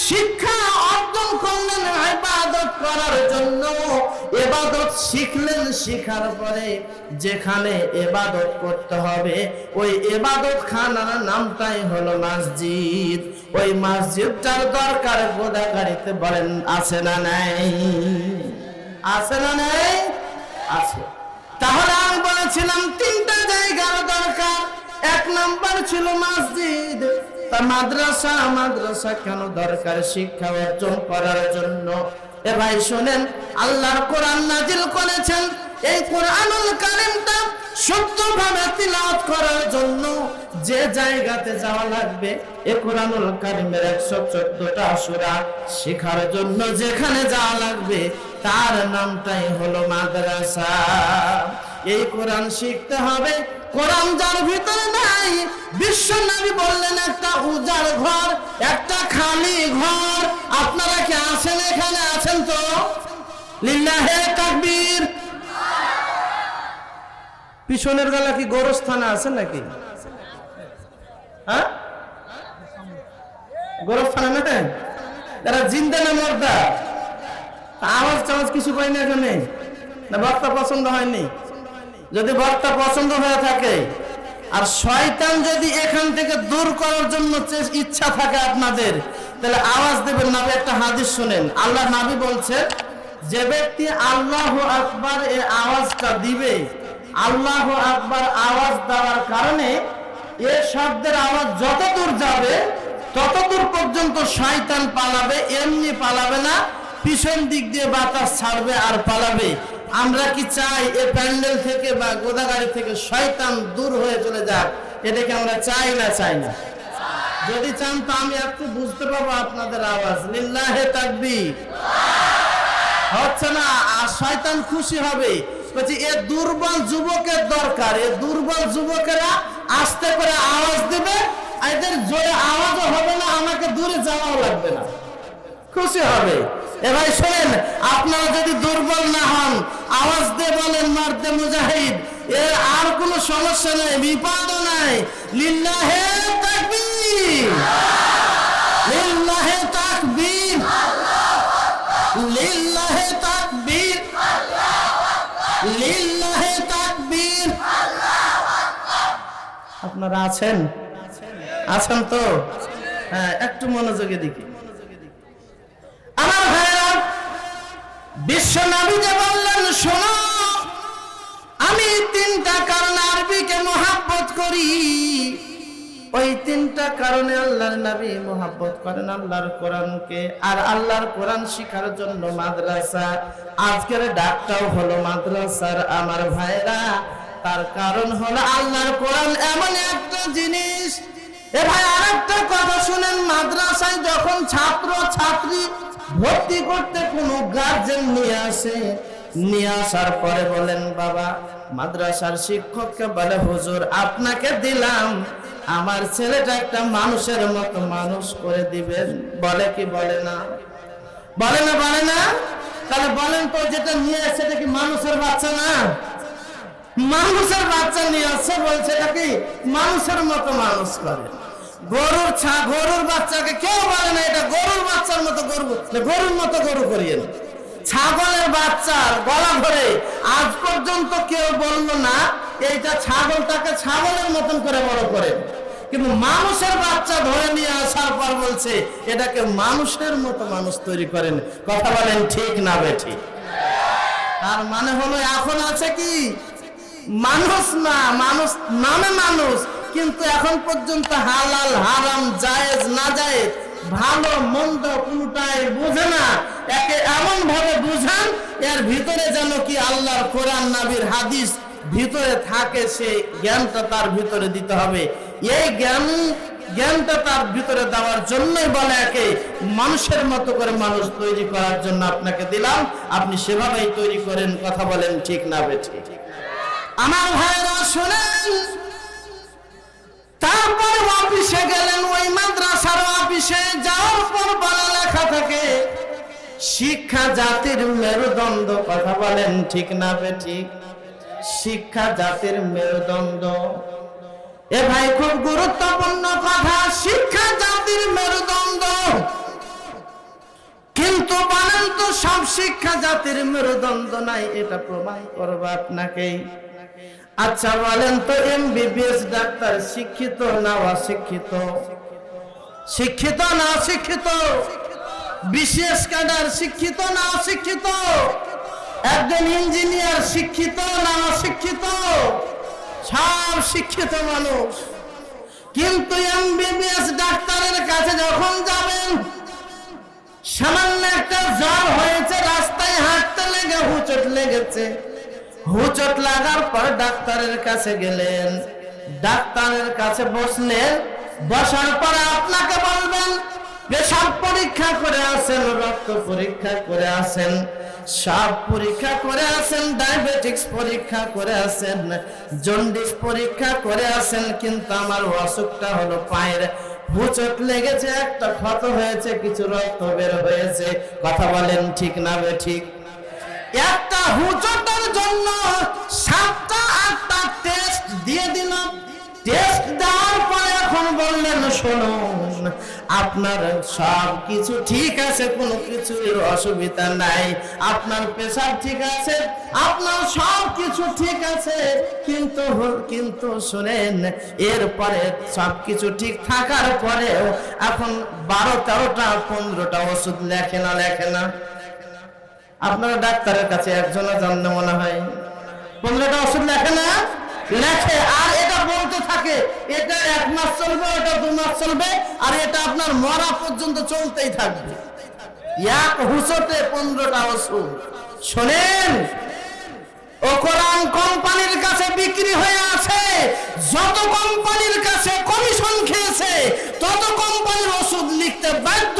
শিক্ষা অর্জন করলেন ইবাদত করার জন্য, ইবাদত শিখলেন, শিখার পরে যেখানে ইবাদত করতে হবে ওই ইবাদত খানার নামটাই হলো মসজিদ। ওই মসজিদটার দরকার গোদাগাড়িতে বলেন, আছে না নাই? আছে না নাই? আছে। তাহলে আমি বলেছিলাম 3টা জায়গার দরকার। 1 নাম্বার ছিল মসজিদ। তা মাদ্রাসা, মাদ্রাসা কেন দরকার? শিক্ষা অর্জন করার জন্য। এ ভাই শোনেন, আল্লাহর কোরআন নাজিল করেছেন, এই কোরআনুল কারীমটা শুদ্ধভাবে তিলাওয়াত করার জন্য যে জায়গাতে যাওয়া লাগবে, এই কোরআনুল কারীমের 114টা সূরা শেখার জন্য যেখানে যাওয়া লাগবে তার নামটাই হলো মাদ্রাসা। এই কোরআন শিখতে হবে। কোরআন যার ভিতরে নাই, বিশ্ব নবী বললেন একটা উজাড় ঘর, একটা খালি ঘর। আপনারা কি আছেন? এখানে আছেন তো? লিল্লাহে তাকবীর। পিছনের গলা কি গোরস্থানে আছে নাকি? হ্যাঁ, গোরস্থানে নেই। তারা জিন্দা না মুর্দা? আওয়াজ টাওয়াজ কিছু পাই না এখানে? না বক্তা পছন্দ হয়নি? যদি বক্তা পছন্দ হয়ে থাকে আর শয়তান যদি এখান থেকে দূর করার জন্য ইচ্ছা থাকে আপনাদের, তাহলে আওয়াজ দেবেন না। একটা হাদিস শুনেন, আল্লাহ নবী বলছে, যে ব্যক্তি আল্লাহু আকবার এই আওয়াজটা দিবে, আল্লাহু আকবার আওয়াজ দেওয়ার কারণে এই শব্দের আওয়াজ যত দূর যাবে তত দূর পর্যন্ত শয়তান পালাবে। এমনি পালাবে না, পিছন দিক দিয়ে বাতাস ছাড়বে আর পালাবে। আমরা কি চাই এই প্যান্ডেল থেকে বা গোদাগাড়ি থেকে শয়তান দূর হয়ে চলে যাক? এটাকে আমরা চাই না? চাই না। যদি চান তো আমি একটু বুঝতে পারবো আপনাদের আওয়াজ। লিল্লাহে তাকবীর। হচ্ছে না, আর শয়তান খুশি হবে, বলছি এ দুর্বল যুবকের দরকার। এ দুর্বল যুবকেরা আস্তে করে আওয়াজ দেবে, এদের জোরে আওয়াজও হবে না, আমাকে দূরে যাওয়াও লাগবে না, খুশি হবে। এ ভাই শোনেন, আপনারা যদি দুর্বল না হন, আওয়াজ দিয়ে বলেন মারতে মুজাহিদ, এর আর কোনো সমস্যা নেই, বিপদও নাই। লিল্লাহে তাকবীর, লিল্লাহে তাকবীর, লিল্লাহে তাকবীর, লিল্লাহে তাকবীর। আপনারা আছেন? আছেন তো? হ্যাঁ, একটু মনোযোগে দেখি। আমার ভাইরা, বিশ্ব নবী যে বললেন, শোনো, আমি 3টা কারণে আরবিকে মহব্বত করি। ওই 3টা কারণে আল্লাহর নবী মহব্বত করেন আল্লাহর কোরআনকে। আর আল্লাহর কোরআন শিখার জন্য মাদ্রাসা, আজকের ডাকটাও হলো মাদ্রাসার। আমার ভাইরা, তার কারণ হলো আল্লাহর কোরআন এমন একটা জিনিস। এ ভাই আরেকটা কথা শুনেন, মাদ্রাসায় যখন ছাত্র ছাত্রী ভর্তি করতে কোনো গার্জেন নিয়ে আসে, নিয়ে আসার পরে বলেন, বাবা, মাদ্রাসার শিক্ষককে বলে, হুজুর আপনাকে দিলাম, আমার ছেলেটা একটা মানুষের মতো মানুষ করে দিবেন। বলে কি বলে না? বলে না? বলে না? তাহলে বলেন তো যেটা নিয়ে আসছে এটা কি মানুষের বাচ্চা না? মানুষের বাচ্চা নিয়ে আসছে, বলছে এটা কি মানুষের মতো মানুষ করে। গরুর বাচ্চাকে কেউ বলে না এটা গরুর বাচ্চার মতো গরুর মতো গরু করিয়ে না। ছাগলের বাচ্চার গলা ধরে আজ পর্যন্ত কেউ বলল না এইটা ছাগলটাকে ছাগলের মতন করে বড় করে, কিন্তু মানুষের বাচ্চা ধরে নিয়ে আসার পর বলছে এটাকে মানুষের মতো মানুষ তৈরি করেন। কথা বলেন ঠিক না বেঠিক? তার মানে হলো এখন আছে কি মানুষ না, মানুষ নামে মানুষ, কিন্তু এখন পর্যন্ত হালাল হারাম জায়েজ না জায়েজ ভালো মন্দ কোনটাই বুঝে না। একে এমন ভাবে বুঝান এর ভিতরে যেন কি আল্লাহর কোরআন নবীর হাদিস ভিতরে থাকে, সেই জ্ঞানটা তার ভিতরে দিতে হবে। এই জ্ঞানটা তার ভিতরে দেওয়ার জন্যই বলে একে মানুষের মতো করে মানুষ তৈরি করার জন্য আপনাকে দিলাম, আপনি সেভাবেই তৈরি করেন। কথা বলেন ঠিক না বেঠিক? আমার ভাইরা শোনেন, তারপর অফিসে গেলেন, ওই মাদ্রাসার অফিসে যাওয়ার পর বলা লেখা থাকে শিক্ষা জাতির মেরুদণ্ড। কথা বলেন ঠিক না বেঠিক? শিক্ষা জাতির মেরুদণ্ড। এ ভাই খুব গুরুত্বপূর্ণ কথা, শিক্ষা জাতির মেরুদণ্ড। কিন্তু বলেন তো সব শিক্ষা জাতির মেরুদণ্ড নাই, এটা প্রমাণ করবো আপনাকে। আচ্ছা বলেন তো এমবিবিএস ডাক্তার শিক্ষিত না অশিক্ষিত? শিক্ষিত না অশিক্ষিত? বিশেষ ক্যাডার শিক্ষিত না অশিক্ষিত? একজন ইঞ্জিনিয়ার শিক্ষিত না অশিক্ষিত? সব শিক্ষিত মানুষ। কিন্তু এমবিবিএস ডাক্তারের কাছে যখন যাবেন, সামান্য একটা জ্বর হয়েছে, রাস্তায় হাঁটতে লেগে হুঁচট লেগেছে, হুঁচট লাগার পর ডাক্তারের কাছে গেলেন, ডাক্তারের কাছে বসলেন, বসার পর আপনাকে বলবেন পেশাব পরীক্ষা করে আসেন, রক্ত পরীক্ষা করে আসেন, সব পরীক্ষা করে আসেন, ডায়াবেটিক্স পরীক্ষা করে আসেন, জন্ডিস পরীক্ষা করে আসেন, কিন্তু আমার অসুখটা হলো পায়ের হুঁচট লেগেছে, একটা ক্ষত হয়েছে, কিছু রক্ত বের হয়েছে। কথা বলেন ঠিক না বেঠিক? একটা হুঁচটের জন্য 7টা 8টা টেস্ট দিয়ে দিলাম। টেস্ট দেওয়ার পরে এখন বললেন শুনুন আপনার সব কিছু ঠিক আছে, কোনো কিছুর অসুবিধা নাই, আপনার পেশাব ঠিক আছে, আপনার সব কিছু ঠিক আছে, কিন্তু শুনেন এরপরে সব কিছু ঠিক থাকার পরেও এখন 12, 13টা 15টা ওষুধ লেখে না। আপনারা ডাক্তারের কাছে একজনের জন্য মনে হয় 15টা ওষুধ লেখে না? লেখে। আর এটা বলতে থাকে এটা 1 মাস চলবে, এটা 2 মাস চলবে, আর এটা আপনার মরা পর্যন্ত চলতেই থাকবে। এক হুঁচটে 15টা ওষুধ। শোনেন, ও কোরআন কোম্পানির কাছে বিক্রি হয়ে আছে, যত কোম্পানির কাছে কমিশন খেয়েছে তত কোম্পানির ওষুধ লিখতে বাধ্য,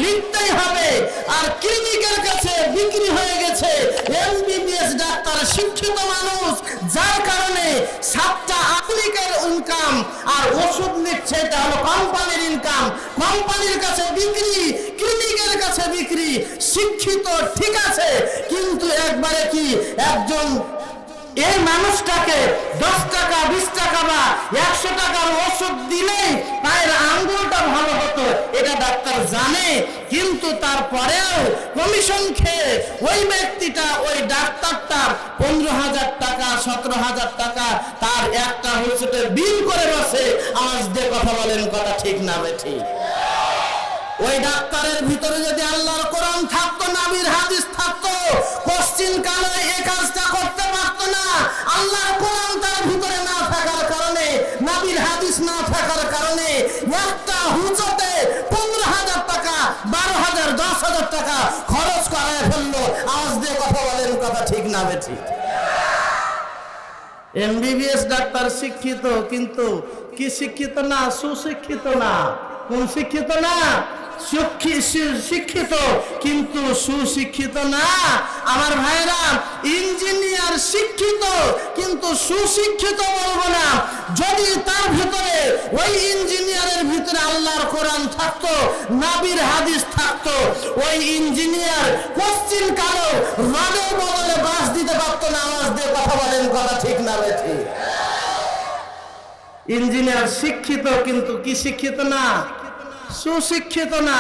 লিখতেই হবে। আর ক্লিনিকের কাছে বিক্রি হয়ে গেছে এমবিবিএস ডাক্তার শিক্ষিত মানুষ, যার কারণে 7টা ক্লিনিকের ইনকাম আর ওষুধ লিখছে, এটা হলো কোম্পানির ইনকাম। কোম্পানির কাছে বিক্রি, ক্লিনিকের কাছে বিক্রি। শিক্ষিত ঠিক আছে, কিন্তু একবারে কি একজন এই মানুষটাকে 10 টাকা 20 টাকা বা 100 টাকার ওষুধ দিলেই পায়ের আঙ্গুলটা ভালো হতো, এটা ডাক্তার জানে, কিন্তু তারপরেও কমিশন খেয়ে ওই ব্যক্তিটা, ওই ডাক্তারটার 15,000 টাকা 17,000 টাকা তার একটা ওষুধের বিল করে বসে। আওয়াজ দিয়ে কথা বলেন, কথা ঠিক না বেঠিক? ওই ডাক্তারের ভিতরে যদি আল্লাহর কোরআন থাকতো, নবীর হাদিস থাকতো, কোশ্চিন কালে এই কাজটা করতে পারতো না। আল্লাহর কোরআন তার ভিতরে না থাকার কারণে, নবীর হাদিস না থাকার কারণে একটা হুঁচটে 15,000 টাকা 12,000 10,000 টাকা খরচ করায় ফেললো। আওয়াজ দিয়ে কথা বলেন, কথা ঠিক না বেঠিক? এমবিবিএস ডাক্তার শিক্ষিত, কিন্তু কি শিক্ষিত না? সুশিক্ষিত না। কোন শিক্ষিত না? শিক্ষিত কিন্তু সুশিক্ষিত না। আমার ভাইরা, ইঞ্জিনিয়ার শিক্ষিত কিন্তু সুশিক্ষিত বলবো না। যদি তার ভিতরে, ওই ইঞ্জিনিয়ারের ভিতরে আল্লাহর কোরআন থাকতো, নবীর হাদিস থাকতো, ওই ইঞ্জিনিয়ার কোশ্চিন কালো রডের বদলে বাঁশ দিতে পারতো না। আওয়াজ দিয়ে কথা বলেন, কথা ঠিক না বেঠিক? ইঞ্জিনিয়ার শিক্ষিত কিন্তু কি শিক্ষিত না? সুশিক্ষিত না।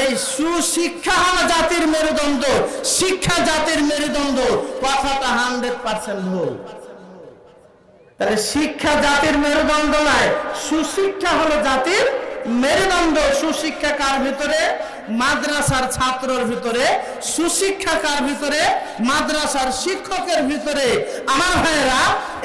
এই সুশিক্ষা হলো জাতির মেরুদণ্ড, শিক্ষা জাতির মেরুদণ্ড। কথাটা 100% ভুল। তাহলে শিক্ষা জাতির মেরুদণ্ড নয়, সুশিক্ষা হলো জাতির মেরুদণ্ড। সুশিক্ষা কার ভিতরে? মাদ্রাসার ছাত্রের ভিতরে। সুশিক্ষা কার ভিতরে? মাদ্রাসার শিক্ষকের ভিতরে। আমার ভাইয়েরা,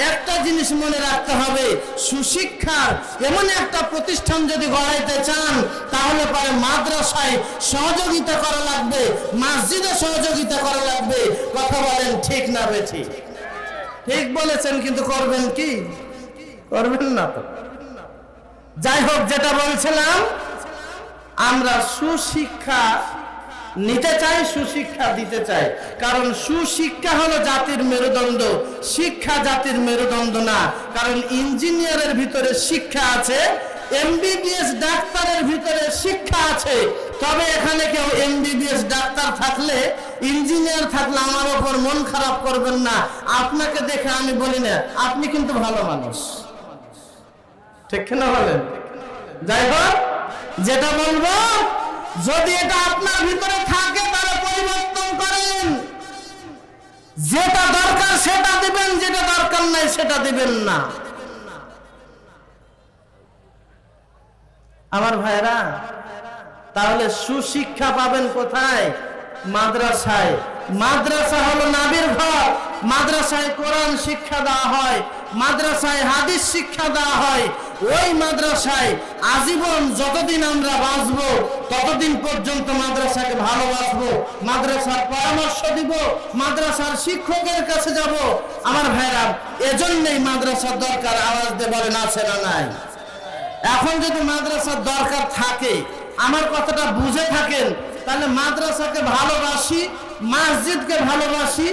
একটা জিনিস মনে রাখতে হবে, সুশিক্ষার এমন একটা প্রতিষ্ঠান যদি গড়াইতে চান, তাহলে পরে মাদ্রাসায় সহযোগিতা করা লাগবে, মসজিদে সহযোগিতা করা লাগবে। কথা বলেন ঠিক না বেঠিক? ঠিক বলেছেন, কিন্তু করবেন কি? করবেন না তো। যাই হোক, যেটা বলছিলাম, আমরা সুশিক্ষা নিতে চাই, সুশিক্ষা দিতে চাই। কারণ সুশিক্ষা হলো জাতির মেরুদণ্ড, শিক্ষা জাতির মেরুদণ্ড না। কারণ ইঞ্জিনিয়ারের ভিতরে শিক্ষা আছে, এমবিবিএস ডাক্তারের ভিতরে শিক্ষা আছে। তবে এখানে কেউ এমবিবিএস ডাক্তার থাকলে, ইঞ্জিনিয়ার থাকলে আমার ওপর মন খারাপ করবেন না। আপনাকে দেখে আমি বলি না আপনি কিন্তু ভালো মানুষ, ঠিক না বলেন? যাই হোক, যেটা বলবো, যদি এটা আপনার ভিতরে থাকে তাহলে পরিবর্তন করেন। যেটা দরকার সেটা দিবেন, যেটা দরকার নাই সেটা দিবেন না। আমার ভাইরা, তাহলে সুশিক্ষা পাবেন কোথায়? মাদ্রাসায়। মাদ্রাসা হলো নবীর ঘর। মাদ্রাসায় কোরআন শিক্ষা দেওয়া হয়, মাদ্রাসায় হাদিস শিক্ষা দেওয়া হয়। ওই মাদ্রাসায় আজীবন যতদিন আমরা বাঁচবো ততদিন পর্যন্ত মাদ্রাসাকে ভালোবাসবো, মাদ্রাসার পরামর্শ দিব, মাদ্রাসার শিক্ষকের কাছে যাব। আমার ভাইরা, এজন্যই মাদ্রাসার দরকার। আওয়াজ দিয়ে বলেন, আছে না নাই? এখন যদি মাদ্রাসার দরকার থাকে, আমার কথাটা বুঝে থাকেন, তাহলে মাদ্রাসাকে ভালোবাসি, মসজিদকে ভালোবাসি,